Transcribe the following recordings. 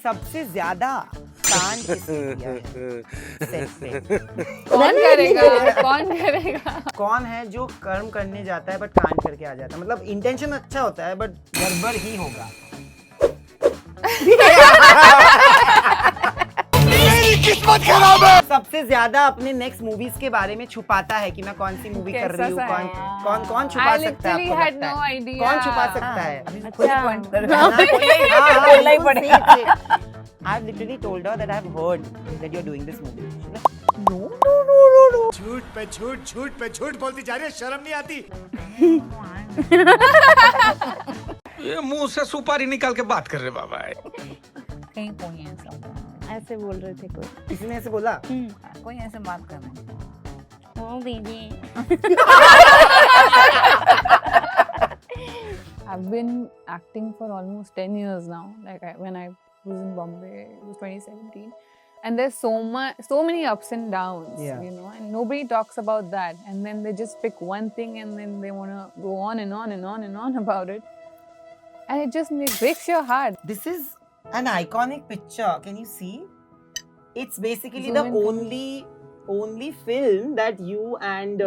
सबसे ज्यादा कांड किसने किया है सेट पे? कौन करेगा कौन है जो कर्म करने जाता है बट कांड करके आ जाता है? मतलब इंटेंशन अच्छा होता है बट गड़बड़ ही होगा। मेरी किस्मत खराब है। सबसे ज्यादा अपने नेक्स्ट मूवीज के बारे में छुपाता है कि मैं कौन सी मूवी कर रही हूँ, कौन छुपा सकता है आपको लगता है? कौन छुपा सकता है? I've literally told her that I've heard that you're doing this movie. She's like, no. झूठ पे झूठ बोलती जा रही है, शर्म नहीं आती? ये मुंह से सुपारी निकाल के बात कर रहे बाबा। कहीं कोई ऐसे बोल रहे थे कोई। किसी ने ऐसे बोला? कोई ऐसे बात कर रहा है। ओ दीदी। I've been acting for almost 10 years now. When I was in Bombay, it was 2017. And there's so many ups and downs, Yeah. you know, and nobody talks about that. And then they just pick one thing and then they want to go on and on and on and on about it. And it just breaks your heart. This is an iconic picture. Can you see? It's basically Zoom the in. only film that you and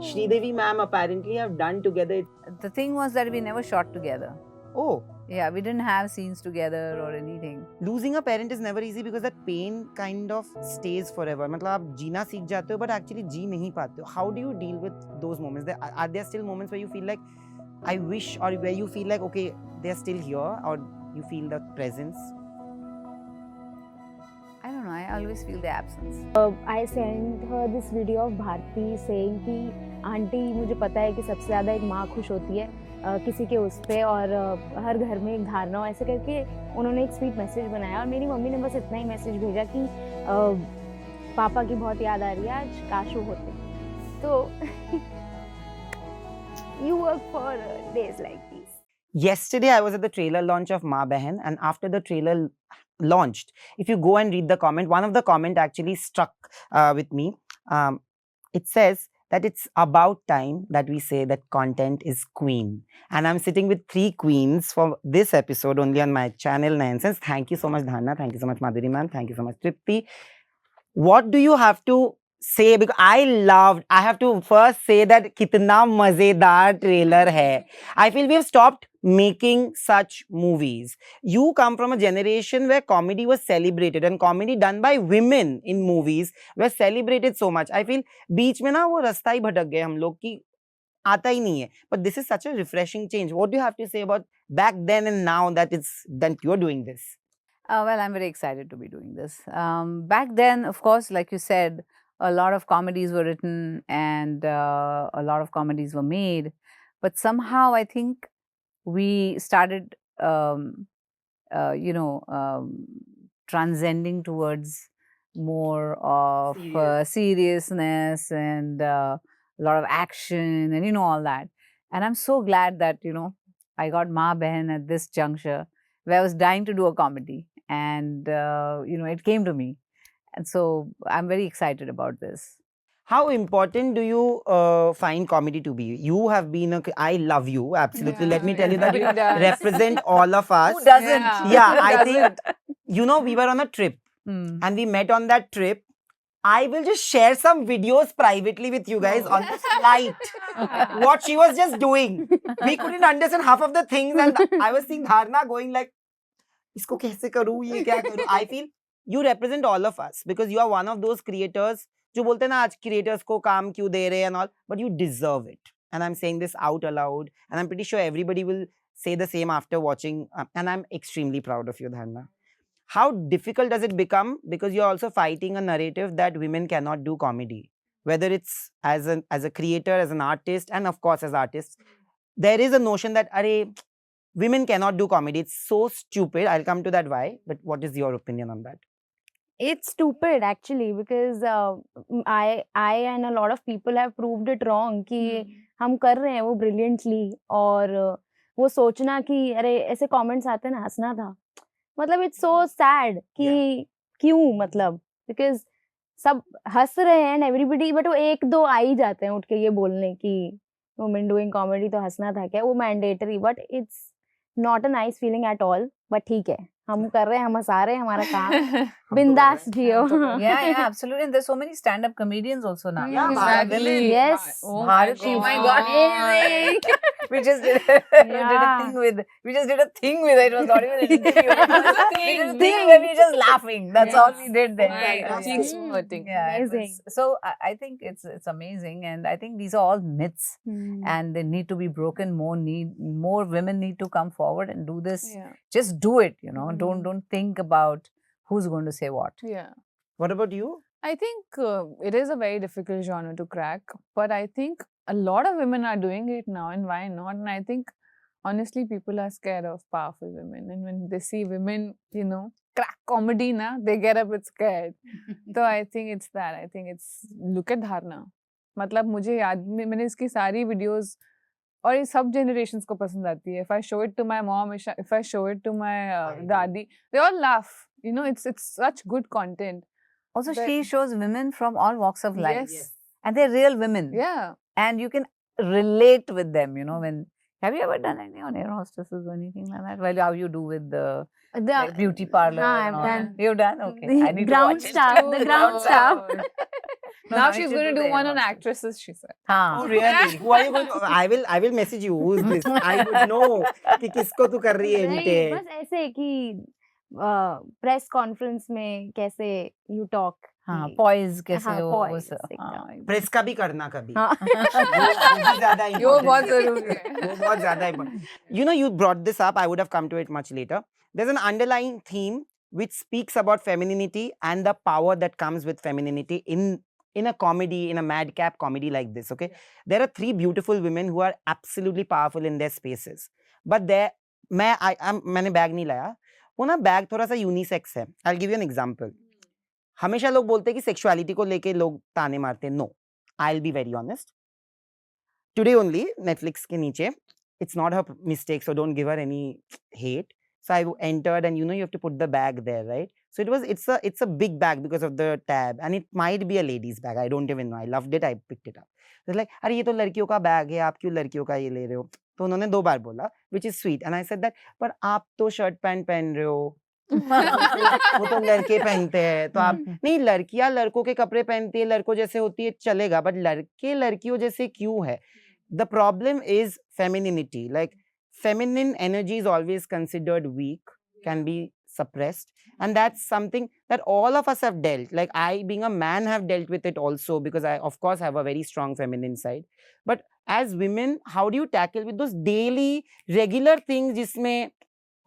Sridevi ma'am apparently have done together. The thing was that we never shot together. Oh, Yeah, we didn't have scenes together or anything. losing a parent is never easy because that pain kind of stays forever. मतलब आप जीना सीख जाते हो but actually जी नहीं पाते हो. How do you deal with those moments? Are there still moments where you feel like I wish, or where you feel like okay they're still here, or you feel the presence? I don't know, I always feel the absence. I sent her this video of Bharti saying कि aunty मुझे पता है कि सबसे ज़्यादा एक माँ खुश होती है किसी के उस पे, और हर घर में एक धारणा हो, ऐसे करके उन्होंने एक स्वीट मैसेज बनाया। और मेरी मम्मी ने बस इतना ही मैसेज भेजा कि पापा की बहुत याद आ रही है, आज काश वो होते। तो you work for days like these. Yesterday, I was at the trailer launch of Ma Behan, and after the trailer launched, if you go and read the comment, one of the comment actually struck with me. It says that it's about time that we say that content is queen. And I'm sitting with 3 queens for this episode only on my channel, Nine Sense. Thank you so much, Dharna. Thank you so much, Madhuri ma'am. Thank you so much, Tripti. What do you have to say? Because I have to first say that kitna mazedar trailer hai. I feel we have stopped making such movies. You come from a generation where comedy was celebrated, and comedy done by women in movies were celebrated so much. I feel बीच में ना वो रास्ता ही भटक गए हम लोग की आता ही नहीं है. But this is such a refreshing change. What do you have to say about back then and now that you're doing this? Well, I'm very excited to be doing this. Back then, of course, like you said, a lot of comedies were written and a lot of comedies were made. But somehow I think we started, transcending towards more of seriousness and a lot of action and, all that. And I'm so glad that, I got Ma Behan at this juncture where I was dying to do a comedy. And, it came to me. And so I'm very excited about this. How important do you find comedy to be? You have been I love you, absolutely. Yeah, Let me tell you that you everybody does. represent all of us. Who doesn't? Yeah, I think, we were on a trip Hmm. and we met on that trip. I will just share some videos privately with you guys on this flight. What she was just doing. We couldn't understand half of the things, and I was seeing Dharna going like, isko kaise karu, ye kya karu? I feel you represent all of us because you are one of those creators जो बोलते हैं ना आज creators को काम क्यों दे रहे हैं and all, but you deserve it. And I'm saying this out aloud, and I'm pretty sure everybody will say the same after watching, and I'm extremely proud of you, Dharna. How difficult does it become? Because you're also fighting a narrative that women cannot do comedy. Whether it's as a creator, as an artist, and of course as artists, there is a notion that women cannot do comedy. It's so stupid. I'll come to that why. But what is your opinion on that? It's stupid actually because I and a lot of people have proved it wrong कि हम कर रहे हैं वो brilliantly, और वो सोचना कि अरे ऐसे comments आते हैं ना, हंसना था, मतलब it's so sad कि क्यों, मतलब because सब हंस रहे हैं and everybody, but वो एक दो आ ही जाते हैं उठ के ये बोलने कि women doing comedy तो हंसना था क्या, वो mandatory, but it's not a nice feeling at all. But ठीक है, हम कर रहे हैं, हम हंसा रहे हैं, हमारा काम बिंदास जियो. Yeah, absolutely. And there's so many stand-up comedians also now. Yeah, exactly. Yes. Oh Bharati, my oh god. my God. we just did a Yeah. thing with. We just did a thing with it. It was not even an interview. We did a thing Thing. where we were just laughing. That's all we did there. My Yeah. cheeks were hurting. Yeah, it Amazing. was- so I think it's amazing, and I think these are all myths, and they need to be broken. More women need to come forward and do this. Yeah. Just do it. You know, don't think about who's going to say what. Yeah. What about you? I think it is a very difficult genre to crack, but I think a lot of women are doing it now, and why not? And I think honestly, people are scared of powerful women, and when they see women, you know, crack comedy, na, they get a bit scared. So I think it's that. I think it's look at Dharna. मतलब मुझे याद मैंने इसकी सारी videos और ये सब generations को पसंद आती है. If I show it to my mom, if I show it to my dadi, they all laugh. You know, it's such good content. Also, But- she shows women from all walks of life, Yes. and they're real women. Yeah. And you can relate with them. You know, when have you ever done anything on air hostesses or anything like that? Well, how you do with the like, beauty parlor? हाँ, and I've all done. that? You've done? Okay. The I need ground to watch staff, it. the ground staff. No, Now I she's should going to do do the one air on hostess. actresses, she said. हाँ. Oh really? Who are you going to? I will message you. Who's this? I would know कि किसको तू कर रही है नहीं, imitate. बस ऐसे कि प्रेस कॉन्फ्रेंस में कैसे यू टॉक. हाँ, poise कैसे हाँ, हो poise, उस- एकदम. हाँ. प्रेस का भी करना कभी. हाँ. वो भी ज्यादा यो important बहुत है. जरूरी है. वो बहुत ज्यादा important. You know, you brought this up. I would have come to it much later. There's an underlying theme which speaks about femininity and the power that comes with femininity in a comedy, in a madcap comedy like this. Okay, there are three beautiful women who are absolutely powerful in their spaces. But मैंने bag नहीं लाया. वो ना bag थोड़ा सा unisex है. I'll give you an example. हमेशा लोग बोलते हैं कि सेक्सुअलिटी को लेके लोग ताने मारते हैं. No, I'll be very honest. Today only, Netflix के नीचे, it's not her mistake, so don't give her any hate. So I entered, and you know you have to put the bag there, right? So it's a big bag because of the tab, and it might be a lady's bag. I don't even know. I loved it. I picked it up. It's like, अरे ये तो लड़कियों का bag है, आप क्यों लड़कियों का ये ले रहे हो? तो उन्होंने 2 बार बोला, which is sweet, and I said that, पर आप तो शर्ट पैंट पहन रहे हो. वो तो लड़के पहनते हैं, तो आप नहीं, लड़कियां लड़कों के कपड़े पहनती है, लड़कों जैसे होती है, चलेगा, बट लड़के लड़कियों जैसे क्यों है? The problem is femininity. Like, feminine energy is always considered weak, can be suppressed, and that's something that all of us have dealt. Like, I, being a man, have dealt with it also, because I, of course, have a very strong feminine side. But as women, how do you tackle with those daily, regular things जिसमें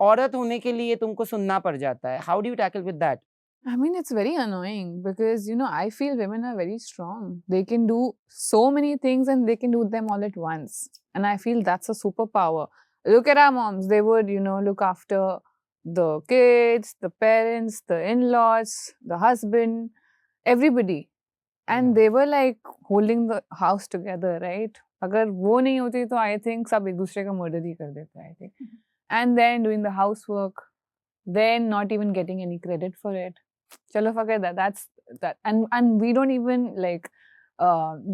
औरत होने के लिए तुमको सुनना पड़ जाता है? How do you tackle with that? I mean, it's very annoying because, you know, I feel women are very strong. They can do so many things and they can do them all at once. And I feel that's a superpower. Look at our moms. They would, you know, look after the kids, the parents, the in-laws, the husband, everybody. And they were like holding the house together, right? अगर वो नहीं होती तो I think सब एक दूसरे का murder ही कर देते, I think. And then doing the housework, then not even getting any credit for it. Chalo, forget that. That's that. And we don't even like,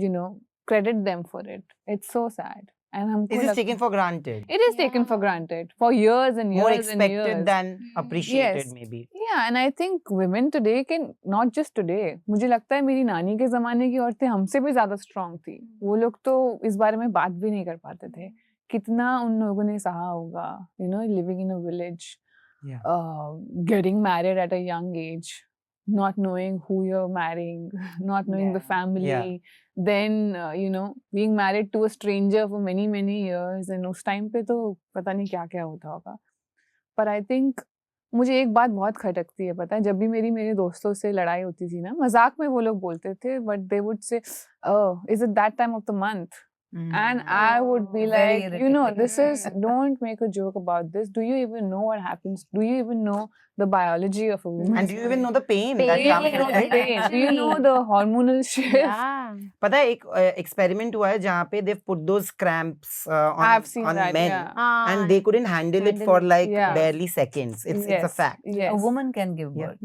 you know, credit them for it. It's so sad. And हमको Is this लगता- taken for granted? It is taken for granted for years and years More and expected years. than appreciated, Yes. maybe. Yeah, and I think women today can, not just today, मुझे लगता है मेरी नानी के ज़माने की औरतें हमसे भी ज़्यादा strong थी. वो लोग तो इस बारे में बात भी नहीं कर पाते थे. कितना उन लोगों ने सहा होगा, you know, living in a village, Yeah. getting married at a young age, not knowing who you're marrying, not knowing the Yeah. family, then, you know, being married to a stranger for many, many years, and उस time पे तो पता नहीं क्या क्या होता होगा. But I think मुझे एक बात बहुत खटकती है, पता है, जब भी मेरे दोस्तों से लड़ाई होती थी ना, मजाक में वो लोग बोलते थे, but they would say, oh, is it that time of the month? And I would be Very like, you know, irritating. this is, don't make a joke about this. Do you even know what happens? Do you even know the biology of a woman? And do you even know the pain that Pain, comes Do you know with the it? pain? Do you know the hormonal shift? Yeah. पता है एक experiment हुआ है जहाँ पे they've put those cramps I've seen on that, men, yeah. and they couldn't handle it for like Yeah. barely seconds. It's a fact. Yes. A woman can give Yeah. birth.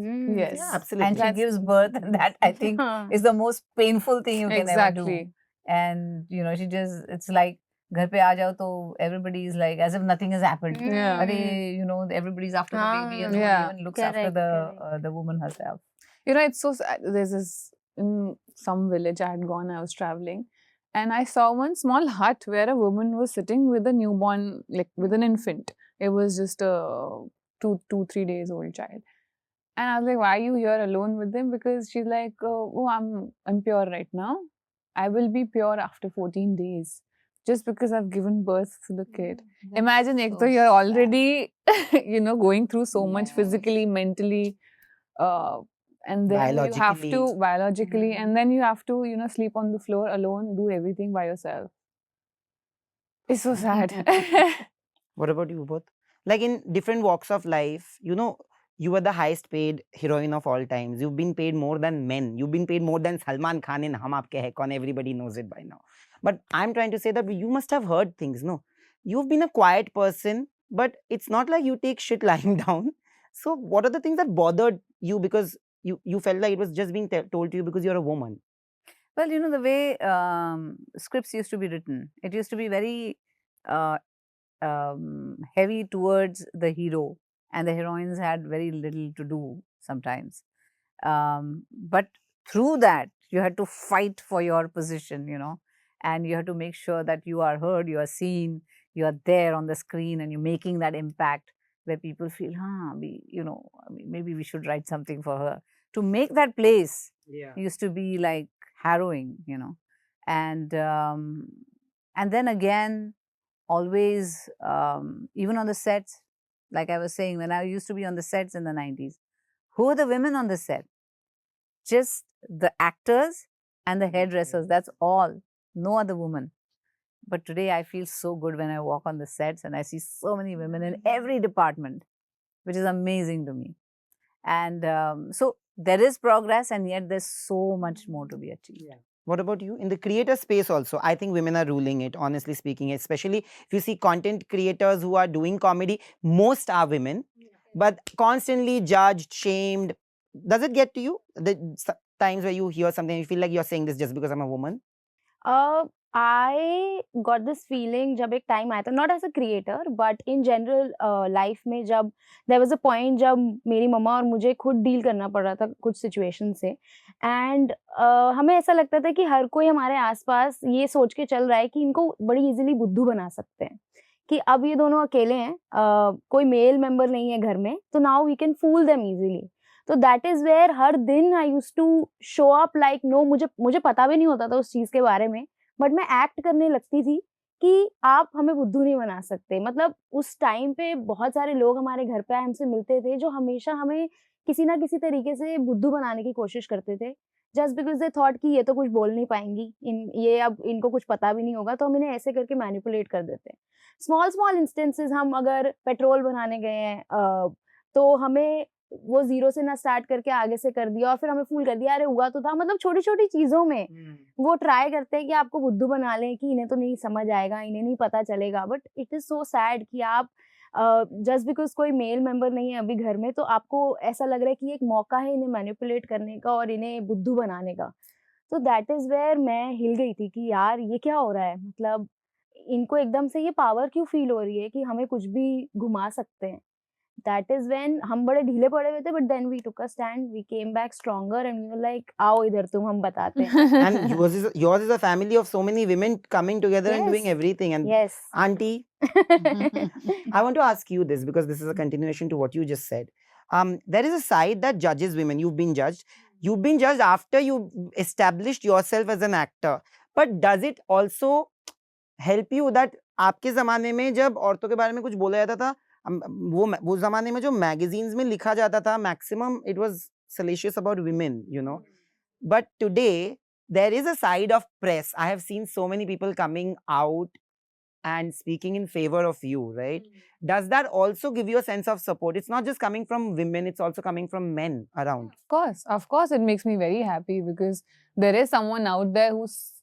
Yes. Yeah, absolutely. And she gives birth, and that I think is the most painful thing you can ever do. Exactly. And you know, it's like घर पे आ जाओ तो everybody is like as if nothing has happened. Yeah. अरे, you know, everybody's after the baby and nobody Yeah. even looks after Correct, the woman herself. You know, it's so sad. There's this in some village I had gone, I was traveling, and I saw one small hut where a woman was sitting with a newborn, like with an infant. It was just a 3 days old child. And I was like, why are you here alone with them? Because she's like, oh, I'm pure right now. I will be pure after 14 days. Just because I've given birth to the kid. Imagine, ek so to you're sad. already, going through so much Yes. physically, mentally, and then you have to biologically, and then you have to, sleep on the floor alone, do everything by yourself. It's so sad. What about you both? Like in different walks of life, you are the highest paid heroine of all times. You've been paid more than men. You've been paid more than Salman Khan in Hum Aapke Hai Kaun. Everybody knows it by now. But I'm trying to say that you must have heard things, no? You've been a quiet person, but it's not like you take shit lying down. So what are the things that bothered you because you felt like it was just being told to you because you're a woman? Well, you know, the way scripts used to be written, it used to be very uh, heavy towards the hero, and the heroines had very little to do sometimes. But through that, you had to fight for your position, and you have to make sure that you are heard, you are seen, you are there on the screen, and you're making that impact where people feel, I mean, maybe we should write something for her. To make that place used to be like harrowing, and then again, always, even on the sets, like I was saying, when I used to be on the sets in the 90s, who are the women on the set? Just the actors and the hairdressers, that's all. No other woman. But today I feel so good when I walk on the sets and I see so many women in every department, which is amazing to me. And so there is progress, and yet there's so much more to be achieved. What about you? In the creator space also, I think women are ruling it, honestly speaking, especially if you see content creators who are doing comedy, most are women, but constantly judged, shamed. Does it get to you? The times where you hear something, you feel like you're saying this just because I'm a woman? I got this feeling जब एक time आया था, not as a creator, but in general life में जब there was a point जब मेरी मम्मा और मुझे खुद deal करना पड़ रहा था कुछ situation से, and हमें ऐसा लगता था कि हर कोई हमारे आसपास ये सोच के चल रहा है कि इनको बड़ी easily बुद्धू बना सकते हैं, कि अब ये दोनों अकेले हैं, कोई मेल मेंबर नहीं है घर में, तो now we can fool them easily. तो दैट इज वेयर हर दिन I used to show up like no, मुझे पता भी नहीं होता था उस चीज के बारे में, बट मैं एक्ट करने लगती थी कि आप हमें बुद्धू नहीं बना सकते. मतलब उस टाइम पे बहुत सारे लोग हमारे घर पे हमसे मिलते थे जो हमेशा हमें किसी ना किसी तरीके से बुद्धू बनाने की कोशिश करते थे, जस्ट बिकॉज दे थॉट कि ये तो कुछ बोल नहीं पाएंगी, ये अब इनको कुछ पता भी नहीं होगा, तो हम इन्हें ऐसे करके मैनिपुलेट कर देते हैं. स्मॉल इंस्टेंसेस, हम अगर पेट्रोल बनाने गए हैं तो हमें वो जीरो से ना स्टार्ट करके आगे से कर दिया और फिर हमें फूल कर दिया, अरे हुआ तो था. मतलब छोटी छोटी चीजों में वो ट्राई करते हैं कि आपको बुद्धू बना लें कि इन्हें तो नहीं समझ आएगा, इन्हें नहीं पता चलेगा. But it is so sad कि आप जस्ट बिकॉज कोई मेल मेंबर नहीं है अभी घर में, तो आपको ऐसा लग रहा है कि एक मौका है इन्हें मैनिपुलेट करने का और इन्हें बुद्धू बनाने का. तो दैट इज वेयर मैं हिल गई थी कि यार ये क्या हो रहा है, मतलब इनको एकदम से ये पावर क्यों फील हो रही है कि हमें कुछ भी घुमा सकते हैं. That is when हम बड़े ढीले पड़े हुए थे, but then we took a stand, we came back stronger, and we were like, आओ इधर तुम, हम बताते हैं. And yours is a family of so many women coming together and doing Yes. everything. And Yes. auntie, I want to ask you this because this is a continuation to what you just said. There is a side that judges women. You've been judged. You've been judged after you established yourself as an actor. But does it also help you that आपके ज़माने में जब औरतों के बारे में कुछ बोला जाता था, वो ज़माने में जो magazines में लिखा जाता था, maximum it was salacious about women, But today, there is a side of press. I have seen so many people coming out and speaking in favor of you, right? Does that also give you a sense of support? It's not just coming from women, it's also coming from men around. Of course, it makes me very happy because there is someone out there who's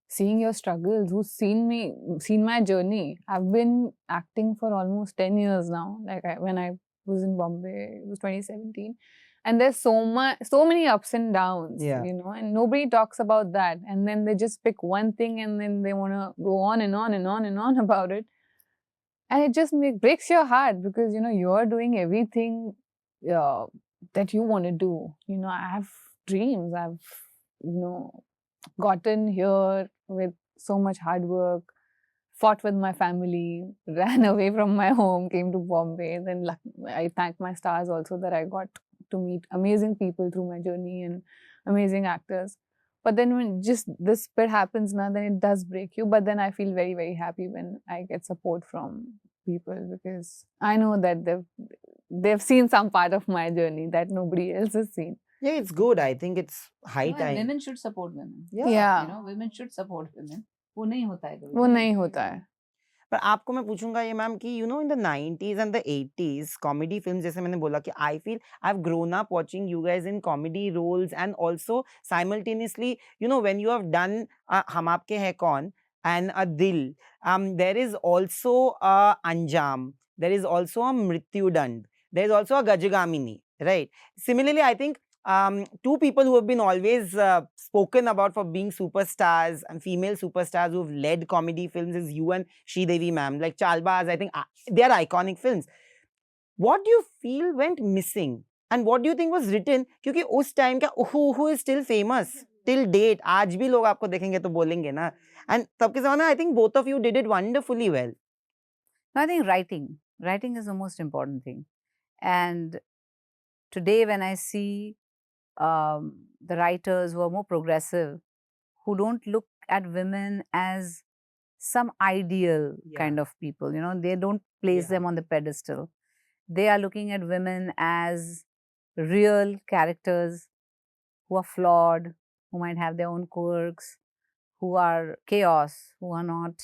seeing your struggles, who's seen my journey. I've been acting for almost 10 years now. Like when I was in Bombay. It was 2017. And there's so many ups and downs, Yeah. you know, and nobody talks about that. And then they just pick one thing and then they want to go on and on and on and on about it. And it just breaks your heart because, you know, you're doing everything that you want to do. You know, I have dreams. I've, you know, gotten here with so much hard work, fought with my family, ran away from my home, came to Bombay. Then I thank my stars also that I got to meet amazing people through my journey and amazing actors. But then when just this bit happens now, then it does break you. But then I feel very, very happy when I get support from people because I know that they've seen some part of my journey that nobody else has seen. Yeah, it's good. I think it's high No, and time. women should support women. Yeah. You know, women should support women. वो नहीं होता है कभी वो भी। नहीं होता है. पर आपको मैं पूछूंगा ये मैम कि you know in the 90s and the 80s comedy films जैसे मैंने बोला कि I feel I have grown up watching you guys in comedy roles and also simultaneously you know when you have done Hum Aapke हैं कौन and a dil there is also a anjam, there is also a mrityudand, there is also a gajagamini, right? Similarly I think two people who have been always spoken about for being superstars and female superstars who've led comedy films is you and Sridevi ma'am. Like Chalbaz, I think they are iconic films. What do you feel went missing and what do you think was written? क्योंकि उस time का who is still famous till date, आज भी लोग आपको देखेंगे तो बोलेंगे ना. And तब के ज़माने I think both of you did it wonderfully well. No, I think writing is the most important thing. And today when I see the writers who are more progressive, who don't look at women as some ideal kind of people, you know, they don't place them on the pedestal. They are looking at women as real characters who are flawed, who might have their own quirks, who are chaos, who are not,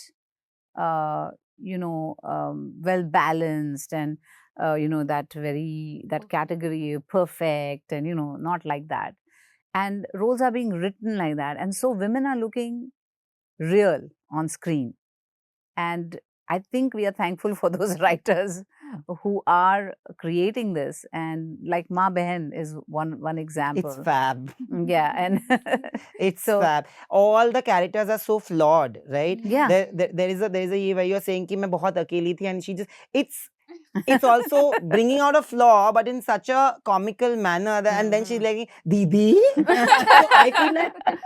well balanced and, that category perfect and, not like that. And roles are being written like that. And so women are looking real on screen. And I think we are thankful for those writers who are creating this. And like Ma Behan is one example. It's fab. Yeah, and It's so fab. All the characters are so flawed, right? yeah, There is a ये where you're saying कि मैं बहुत अकेली थी and she just it's also bringing out a flaw but in such a comical manner that, and then she's like Didi. So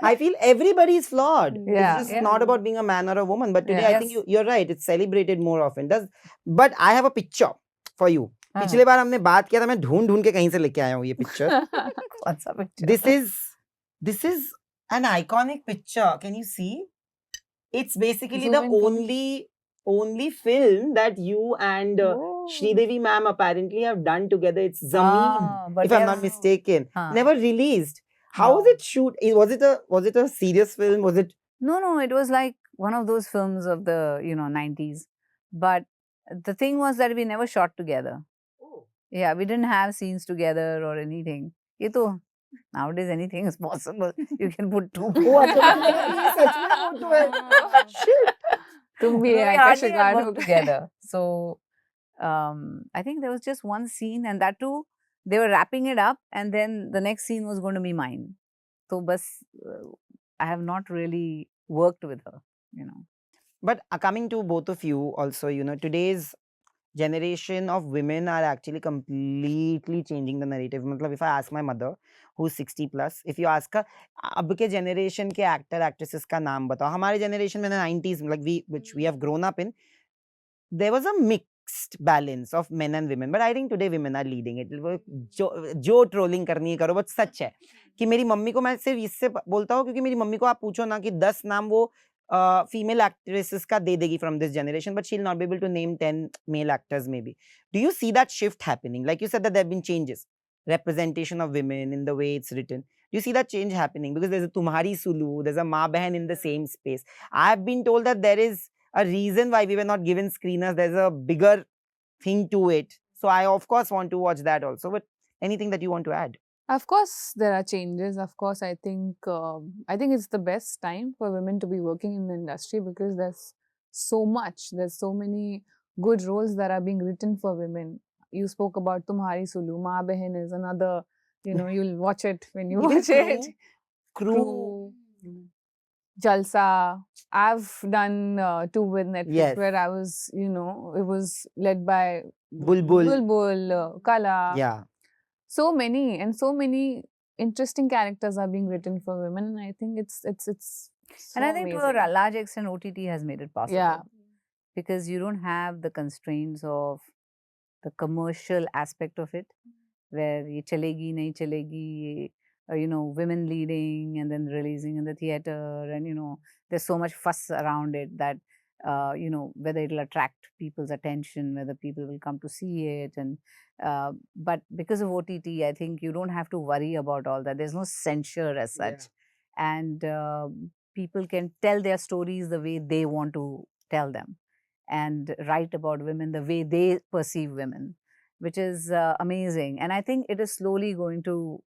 I feel everybody is flawed. Yeah. It's just not about being a man or a woman. But today Yeah. I think you're right. It's celebrated more often. But I have a picture for you. हाँ. पिछले बार हमने बात किया था मैं ढूंढ के कहीं से लेके आया हूँ ये picture. कौन सा picture? This is an iconic picture. Can you see? It's basically Zoom the in, only film that you and Sridevi ma'am apparently have done together. It's Zameen, but if I'm not yes. mistaken. हाँ. Never released. How was No. it shoot? Was it a serious film? Was it? No, it was like one of those films of the 90s. But the thing was that we never shot together. Yeah, we didn't have scenes together or anything. ये तो nowadays anything is possible. You can put two people. Shit. तुम भी We AI का hardly शिकार had हो worked गए. together. So I think there was just one scene, and that too, they were wrapping it up, and then the next scene was going to be mine. So, I have not really worked with her. But coming to both of you also, today's generation of women are actually completely changing the narrative. मतलब if I ask my mother, who's 60 plus, if you ask her, अब के generation के actor actresses का नाम बताओ. हमारे generation में 90s, like which we have grown up in, there was a mixed balance of men and women. But I think today women are leading it. जो trolling करनी है करो, but सच है कि मेरी मम्मी को मैं सिर्फ इससे बोलता हूँ क्योंकि मेरी मम्मी को आप पूछो ना कि 10 नाम वो female actresses का दे देगी from this generation, but she'll not be able to name 10 male actors maybe. Do you see that shift happening? Like you said that there have been changes, representation of women in the way it's written. Do you see that change happening? Because there's a Tumhari Sulu, there's a Ma Behan in the same space. I've been told that there is a reason why we were not given screeners. There's a bigger thing to it. So I of course want to watch that also. But anything that you want to add? Of course, there are changes. Of course, I think it's the best time for women to be working in the industry because there's so much. There's so many good roles that are being written for women. you spoke about Tumhari Sulu. Ma Behan is another, you'll watch it when you Even watch it. Crew. Jalsa. I've done two with Netflix Yes. where I was, it was led by Bulbul. Bulbul, Kala. Yeah. So many interesting characters are being written for women, and I think it's And I so think to amazing. a large extent, OTT has made it possible. Yeah. Because you don't have the constraints of the commercial aspect of it, where ye chalegi, nahi chalegi, women leading and then releasing in the theater, and there's so much fuss around it that whether it'll attract people's attention, whether people will come to see it, and but because of OTT, I think you don't have to worry about all that. There's no censure as such, and people can tell their stories the way they want to tell them, and write about women the way they perceive women, which is amazing. And I think it is slowly going to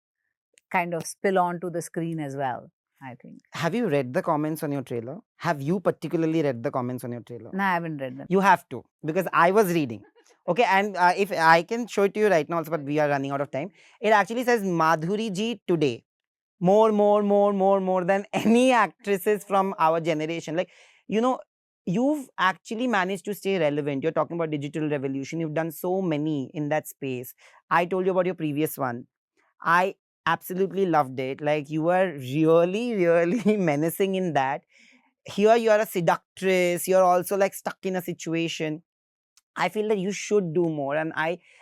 kind of spill onto the screen as well, I think. Have you read the comments on your trailer? Have you particularly read the comments on your trailer? No, I haven't read them. You have to, because I was reading. Okay, and if I can show it to you right now also, but we are running out of time. It actually says Madhuri ji today. More than any actresses from our generation. Like, you've actually managed to stay relevant. You're talking about digital revolution. You've done so many in that space. I told you about your previous one. I absolutely loved it. Like, you were really menacing in that. Here you are a seductress. You're also like stuck in a situation. I feel that you should do more. And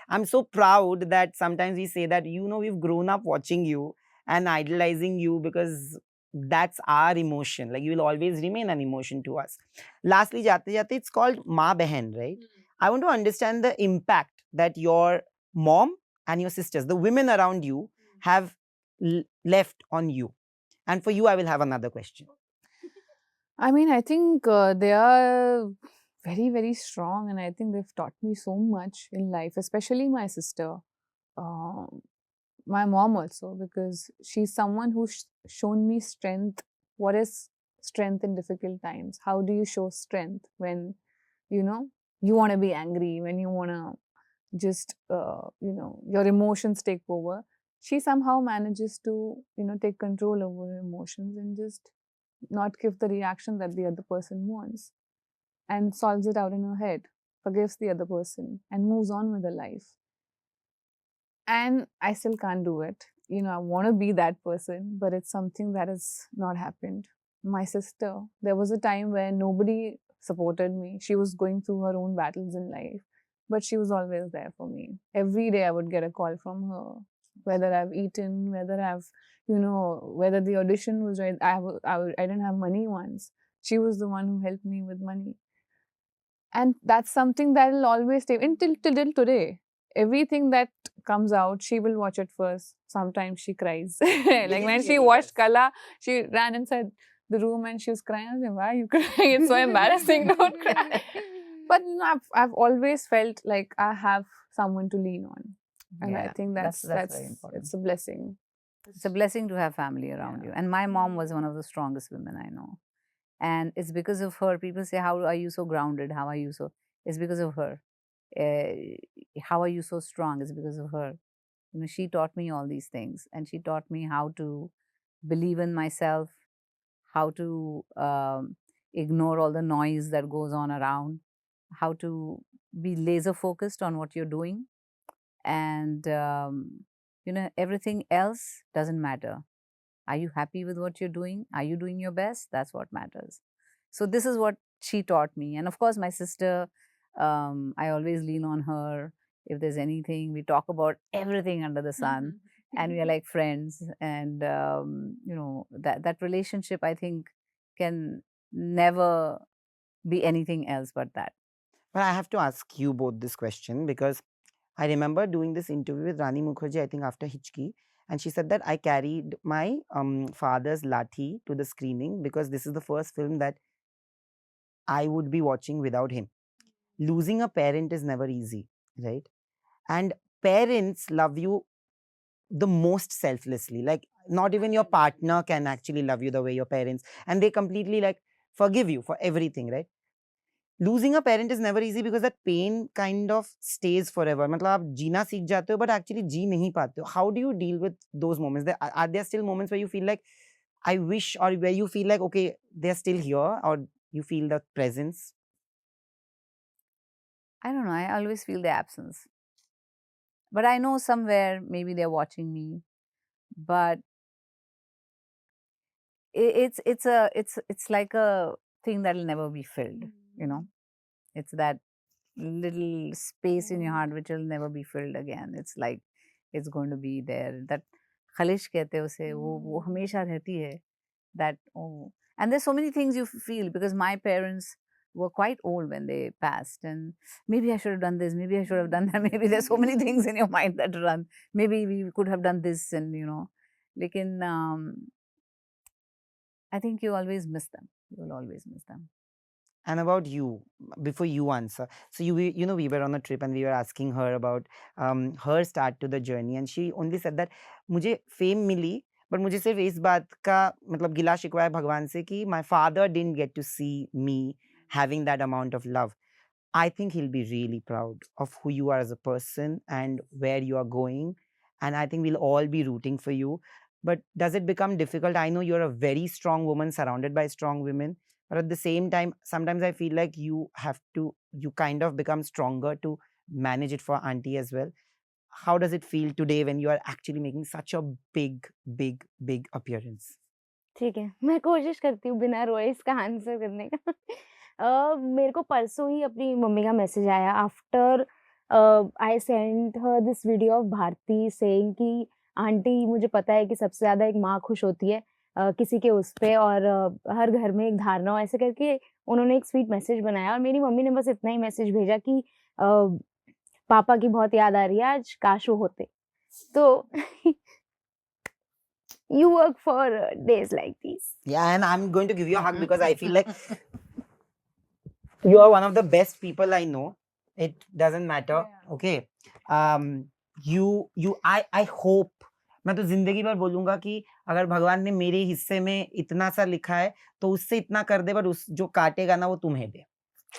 I'm so proud that sometimes we say that, we've grown up watching you and idolizing you, because that's our emotion. Like, you will always remain an emotion to us. Lastly, Jate Jate, it's called Ma Behan, right? I want to understand the impact that your mom and your sisters, the women around you, have left on you. And for you, I will have another question. I mean, I think they are very, very strong, and I think they've taught me so much in life, especially my sister. My mom also, because she's someone who's shown me strength. What is strength in difficult times? How do you show strength when, you want to be angry, when you want to just, your emotions take over? She somehow manages to, take control over her emotions and just not give the reaction that the other person wants, and solves it out in her head, forgives the other person, and moves on with her life. And I still can't do it. I want to be that person, but it's something that has not happened. My sister, there was a time where nobody supported me. She was going through her own battles in life, but she was always there for me. Every day I would get a call from her, whether I've eaten, whether I've, whether the audition was right. I didn't have money once. She was the one who helped me with money. And that's something that will always stay until today. Everything that comes out, she will watch it first. Sometimes she cries. Like when she watched Kala, she ran inside the room and she was crying. I was like, why are you crying? It's so embarrassing. Don't cry. But I've always felt like I have someone to lean on. And I think that's very important. It's a blessing. It's a blessing to have family around you. And my mom was one of the strongest women I know. And it's because of her. People say, how are you so grounded? How are you so? It's because of her. How are you so strong? It's because of her. She taught me all these things, and she taught me how to believe in myself, how to ignore all the noise that goes on around, how to be laser focused on what you're doing, and everything else doesn't matter. Are you happy with what you're doing? Are you doing your best? That's what matters. So this is what she taught me. And of course, my sister, I always lean on her. If there's anything, we talk about everything under the sun, and we are like friends. And that relationship, I think, can never be anything else but that. But I have to ask you both this question, because I remember doing this interview with Rani Mukherjee, I think after Hichki, and she said that I carried my father's lathi to the screening because this is the first film that I would be watching without him. Losing a parent is never easy, right? And parents love you the most selflessly. Like, not even your partner can actually love you the way your parents, and they completely like forgive you for everything, right? losing a parent is never easy because that pain kind of stays forever. मतलब आप जीना सीख जाते हो but actually जी नहीं पाते हो. How do you deal with those moments? Are there still moments where you feel like I wish, or where you feel like okay they're still here, or you feel the presence? I don't know. I always feel the absence. But I know somewhere maybe they're watching me. But it's like a thing that'll never be filled, you know. It's that little space in your heart which will never be filled again. It's like it's going to be there. That khalish कहते हैं उसे, वो हमेशा रहती है. That oh, and there's so many things you feel because my parents were quite old when they passed, and maybe I should have done this, maybe I should have done that. Maybe there's so many things in your mind that run. Maybe we could have done this, and you know, lekin I think you always miss them. You will always miss them. And about you, before you answer, so you know we were on a trip and we were asking her about her start to the journey, and she only said that मुझे fame milli, but मुझे सिर्फ इस बात का मतलब गिला शिकवा है भगवान से कि my father didn't get to see me having that amount of love. I think he'll be really proud of who you are as a person and where you are going, and I think we'll all be rooting for you. But does it become difficult? I know you're a very strong woman surrounded by strong women, but at the same time sometimes I feel like you kind of become stronger to manage it for auntie as well. How does it feel today when you are actually making such a big appearance? ठीक है, मैं कोशिश करती हूँ बिना रोए इसका answer करने का। मेरे को परसों ही अपनी मम्मी का मैसेज आया after I sent her this video of Bharti saying कि आंटी मुझे पता है कि सबसे ज़्यादा एक माँ खुश होती है किसी के उस पे, और हर घर में एक धारणा हो, ऐसे करके उन्होंने एक स्वीट मैसेज बनाया और मेरी मम्मी ने बस इतना ही मैसेज भेजा कि पापा की बहुत याद आ रही है आज, काश वो होते। तो you work for days like these. Yeah, and I'm going to give you a hug because I feel like you are one of the best people I know. It doesn't matter. Okay. I hope, मैं तो जिंदगी भर बोलूंगा कि अगर भगवान ने मेरे हिस्से में इतना सा लिखा है तो उससे इतना कर दे, पर उस जो काटेगा ना वो तुम्हें दे.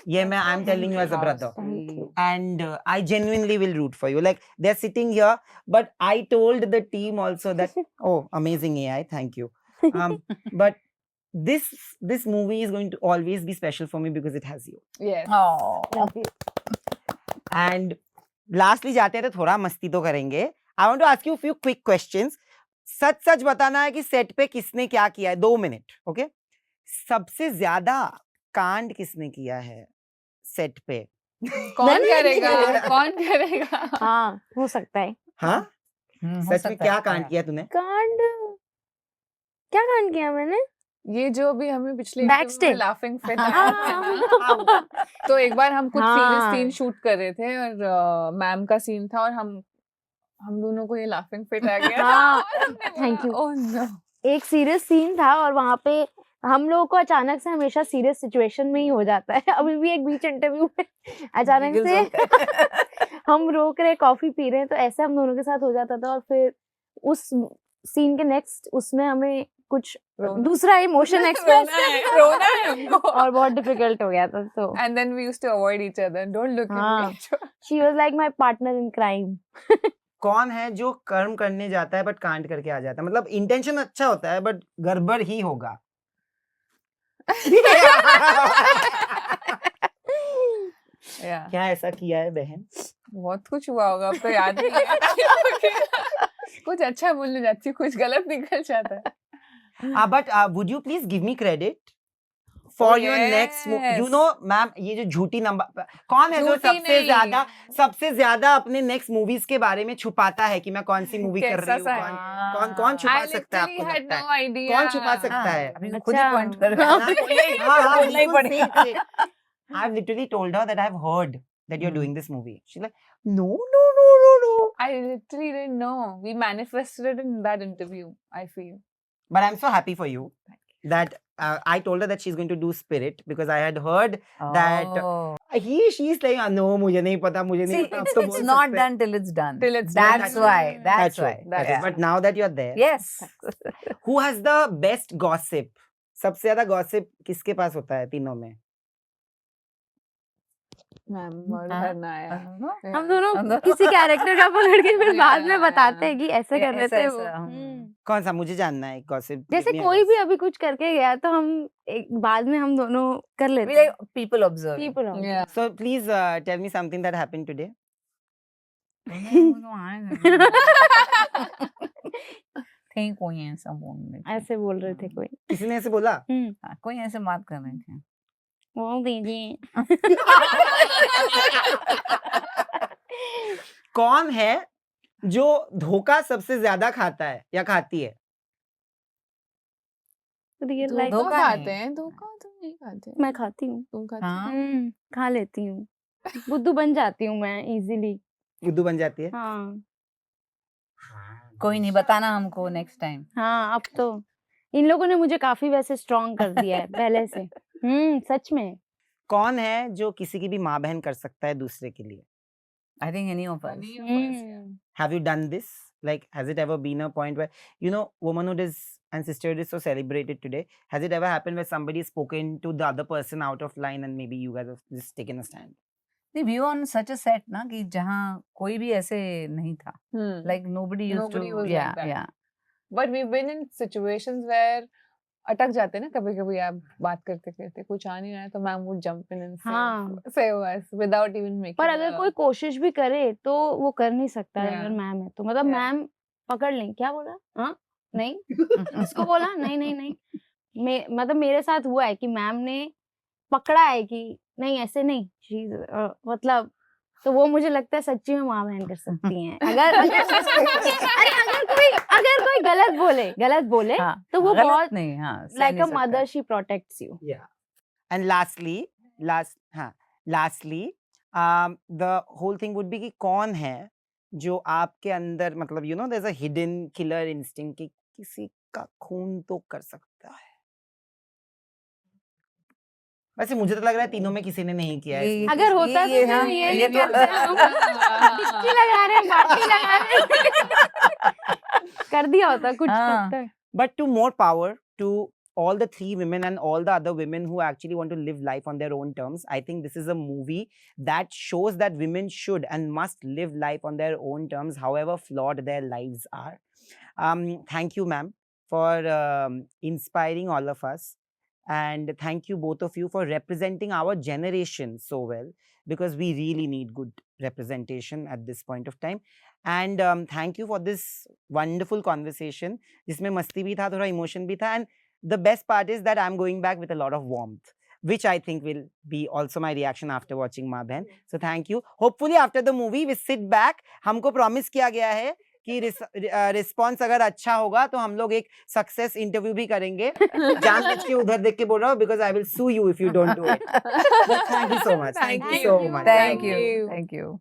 ये मैं I'm telling you as a brother. Thank you. And I genuinely will root for you. Like they're sitting here, but I told the team also that oh, amazing AI, thank you. But this movie is going to always be special for me because it has you. Yes. Oh. Love you. And lastly जाते हैं तो थोड़ा मस्ती तो करेंगे. I want to ask you a few quick questions. सच बताना है कि सेट पे किसने क्या किया है. 2 मिनट, ओके? सबसे ज्यादा कांड किसने किया है सेट पे? कौन करेगा? कौन करेगा? हाँ, हो सकता है। हाँ, हो सच में सकता क्या है, कांड हाँ। किया तूने? क्या कांड किया मैंने? ये जो भी हमें पिछले Backstage. लाफिंग फिट हाँ। तो एक बार हम कुछ सीरियस हाँ। सीन शूट कर रहे थे और मैम का सीन था और हम दोनों को ये लाफिंग फिट आ गया। हाँ, और हमने thank you. Oh no. एक सीरियस सीन था और वहां पे हम लोगों को अचानक से हमेशा सीरियस सिचुएशन में ही हो जाता है। अभी भी एक बीच इंटरव्यू में अचानक Giggles से होते हैं। हम रोक रहे कॉफी पी रहे हैं, तो ऐसे हम दोनों के साथ हो जाता था और फिर उस सीन के नेक्स्ट उसमें हमें कुछ रोना। दूसरा इमोशन एक्सप्रेस रोना है हमको। और बहुत डिफिकल्ट हो गया था। तो And then we used to avoid each other. Don't look at हाँ। me. She was like my partner in crime. कौन है जो कर्म करने जाता है बट कांड करके आ जाता है? मतलब इंटेंशन अच्छा होता है बट गड़बड़ ही होगा। Yeah. क्या ऐसा किया है बहन? बहुत कुछ हुआ होगा, अब तो याद नहीं है। कुछ अच्छा बोलने जाती हूँ, कुछ गलत निकल जाता है। But would you please give me credit for your next movie? You yes. know, ma'am, ये जो झूठी नंबर कौन है जो झूठी सबसे ज्यादा अपने नेक्स्ट मूवीज के बारे में छुपाता है कि मैं कौन सी मूवी कर कैसा रही सा हूँ? कौन छुपा I सकता है literally आपको had लगता no है? idea. कौन छुपा सकता है? अभी खुद ही अच्छा। पॉइंट कर रहे हाँ, हैं। हाँ, बोलना ही बिल्कुल पड़ेगा। सही से। I've literally told her that I've heard that you're doing this movie. She's like, no. I literally didn't know. We manifested it in that interview, I feel. But I'm so happy for you that I told her that she's going to do Spirit because I had heard that Oh. she's like, no, मुझे नहीं पता, मुझे See, नहीं पता, अब तो it's बोल not सकते हैं." done till it's done. Till it's That's done. why. That's true. why. That's Yeah. true. But now that you're there, Yes. who has the best gossip? सबसे ज्यादा gossip किसके पास होता है तीनों में? मैम और हाँ, करना है यार। हम लोग- हम दोनों हम दोनों- किसी कैरेक्टर का पकड़ के फिर बाद में Yeah, बताते yeah. हैं कि ऐसे कर रहे ऐसा- थे वो। ऐसा, कौन सा मुझे जानना है गॉसिप? जैसे कोई भी अभी कुछ करके गया तो हम बाद में हम दोनों कर लेते We हैं। like people observe. People are- Yeah. So please tell me something that happened today. कहीं कोई ऐसा बोलने थे। ऐसे बोल रहे थे कोई। किसी ने ऐसे बोला? हाँ, कोई ऐसे बात कर रहे थे। वो दीजिए। कौन है जो धोखा सबसे ज्यादा खाता है या खाती है? रियल धोखा लाइफ धोखा खाते नहीं। हैं, धोखा तो नहीं खाते। मैं खाती हूँ। तुम खाते हो? हाँ, खा लेती हूँ। बुद्धू बन जाती हूँ मैं इजीली। बुद्धू बन जाती है? हाँ कोई नहीं, बताना हमको नेक्स्ट टाइम। हाँ, अब तो इन लोगों ने मुझे काफी वैसे स्ट्रॉन्ग कर दिया है पहले से। सच में। कौन है जो किसी की भी माँ बहन कर सकता है दूसरे के लिए? I think any of us. Any of us, yeah. Have you done this? Like, has it ever been a point where, you know, womanhood is and sisterhood is so celebrated today? Has it ever happened where somebody has spoken to the other person out of line and maybe you guys have just taken a stand? नहीं, we were on such a set ना कि जहाँ कोई भी ऐसे नहीं था। Hmm. Like nobody used Nobody to. was like Yeah, that. yeah. But we've been in situations where अटक जाते हैं ना कभी-कभी आप बात करते-करते कुछ आ नहीं रहा है तो ma'am would jump in and हाँ। say us without even making पर अगर कोई कोशिश भी करे तो वो कर नहीं सकता है Yeah. अगर मैम है तो मतलब Yeah. मैम पकड़ लें। क्या बोला? हाँ नहीं इसको बोला नहीं नहीं नहीं मतलब मेरे साथ हुआ है कि मैम ने पकड़ा है कि नहीं ऐसे नहीं मतलब तो वो मुझे लगता है सच्ची में माँ बहन कर सकती हैं। अगर कोई गलत बोले हाँ, तो वो गलत बहुत नहीं, हाँ, सह लाइक नहीं अ सकता। Mother she protects you. Yeah. And lastly, the whole thing would be कि कौन है जो आपके अंदर मतलब you know there's a hidden killer instinct कि किसी का खून तो कर सकता है। वैसे मुझे तो लग रहा है तीनों में किसी ने नहीं किया है ये- इसमें। अगर होता ये- तो हाँ, फिर ये ये नहीं तो- करते हम। डिक्की लगा रहे हैं बाटी लगा रहे हैं। कर दिया होता कुछ हाँ। तब तक। But to more power to all the three women and all the other women who actually want to live life on their own terms. I think this is a movie that shows that women should and must live life on their own terms, however flawed their lives are. Thank you, ma'am, for inspiring all of us. And thank you, both of you, for representing our generation so well, because we really need good representation at this point of time. And thank you for this wonderful conversation. जिसमें मस्ती भी था, थोड़ा emotion भी था, and the best part is that I'm going back with a lot of warmth, which I think will be also my reaction after watching माँ बहन. So thank you. Hopefully after the movie we sit back. हमको promise किया गया है कि response अगर अच्छा होगा तो हम लोग एक सक्सेस इंटरव्यू भी करेंगे. जानबूझ के उधर देख के बोल रहा हूँ because I will sue you if you don't do it. Thank you so much. Thank you so much. Thank you. Thank you.